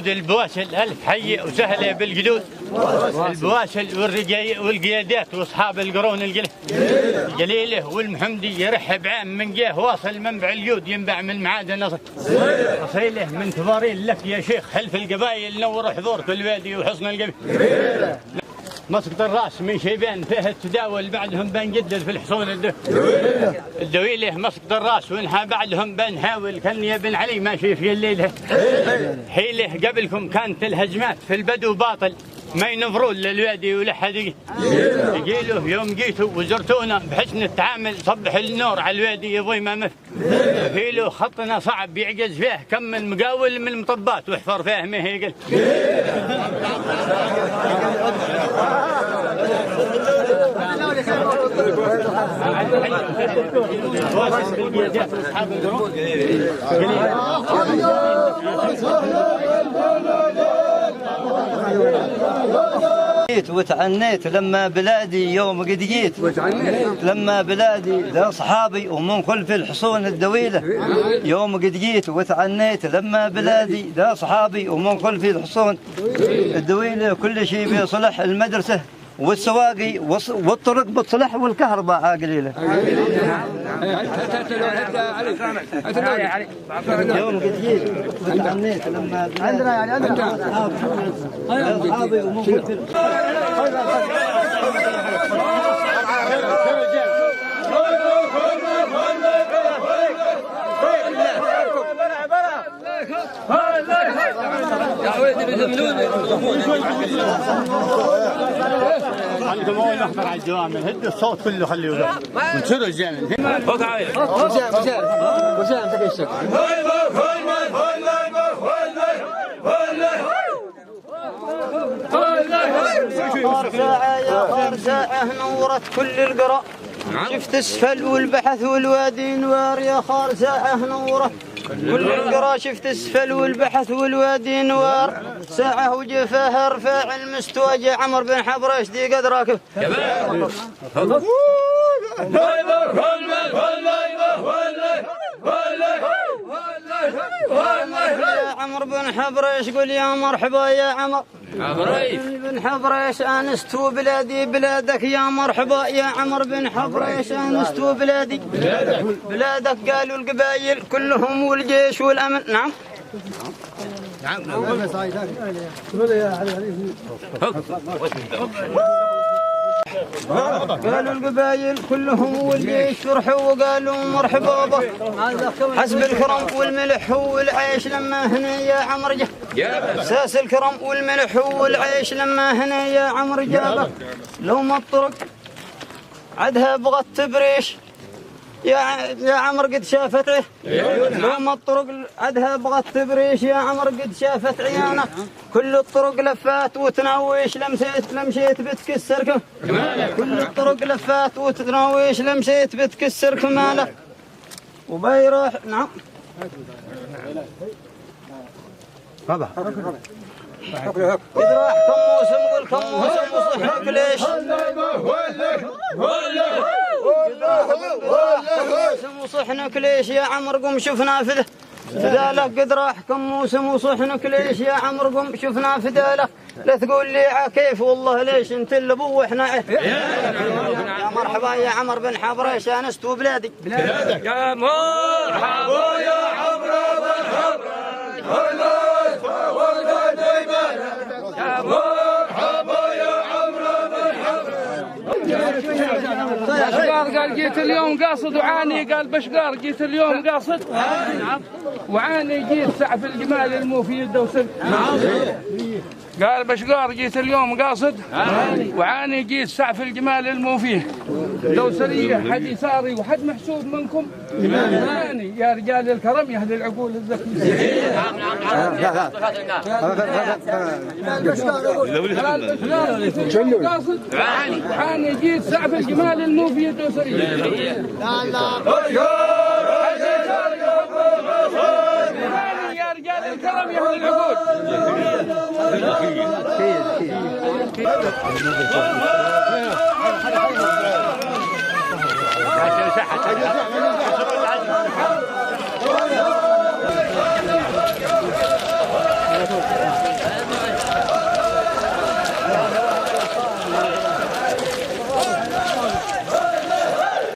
البواسل ألف حي وسهلة بالجلود، البواسل والقيادات واصحاب القرون القليله والمحمدي يرحب عام من جاه واصل منبع اليود ينبع من معادن نصر اصيله من تبارين لك يا شيخ حلف القبايل نور حضور كل وادي وحصن القبيل. مسقط الراس من شيبان فيه التداول بعدهم بنجدد في الحصون الدويله مسقط الراس وانها بعدهم بنحاول كان يا بن علي ماشي في الليل حيله قبلكم كانت الهجمات في البدو باطل ما ينفرون للوادي ولا حد يقيلوا يوم جيتوا وزرتونا بحسن التعامل صبح النور على الوادي يضوي ما مف فيلو خطنا صعب يعجز فيه كم من مقاول من المطبات واحفر فيه ما هي قل وتعنيت لما بلادي يوم قد جيت لما بلادي لأصحابي ومن خلف الحصون الدويلة يوم قد جيت وتعنيت لما بلادي لأصحابي ومن خلف الحصون الدويلة كل شيء بيصلح المدرسة والسواقي والطرق بتصلح والكهرباء قليلة يوم قد جيت وتعنيت لما بلادي أصحابي ومن خلف عندكم اول نحضر على الجوامع هدوا الصوت كله خليه يوقف ونشروا الجامع فوق عايل وسام تكشف ساعة يا خار ساعة نورت كل القرى شفت اسفل والبحث والوادي نوار يا خار ساعة نورت كل القرى شفت اسفل والبحث والوادي نوار ساعة وجفاه رفاع المستوى جا عمر بن حبرش دي قد راكب يا عمر بن حبريش قل يا مرحبا يا عمر بن حبريش انستو بلادي بلادك يا مرحبا يا عمر بن حبريش انستو بلادي بلادك قالوا القبايل كلهم والجيش والامن نعم قالوا القبايل كلهم والجيش فرحوا وقالوا مرحبا بك حسب الكرم والملح والعيش لما هنا يا عمر جاب اساس الكرم والملح والعيش لما هنا يا عمر جابك لو ما الطرق عدها بغت تبريش يا عمر قد شافته لو ما الطرق عدها بغت تبريش يا عمر قد شافت عيانك كل الطرق لفات وتناويش لمشيت بتكسر كل الطرق لفات وتناويش لمشيت بتكسر كمالك وبيروح نعم بابا يدراح كموسم قول كموسم وصحك ليش كموسم وصحنك ليش يا عمر قم شفنا فده فدالك قد راح كموسم وصحنك ليش يا عمر قم شفنا فدالك لا تقول لي كيف والله ليش انت اللي ابو واحنا يا مرحبا يا عمر بن حبريش انست وبلادي بلادك يا مرحبا يا عمر بن حبريش بشقار قال جيت اليوم قاصد وعاني قال بشقار جيت اليوم قاصد وعاني جيت سعف الجمال المفيد دوسر قال بشقار جيت اليوم قاصد وعاني جيت سعف الجمال المفيد دوسرية حد يساري وحد محسوب منكم ثاني يا رجال الكرم يا اهل العقول الذكية قاصد وعاني جيت سعف الجمال المفيد دوسرية الكرم يا اهل العقود.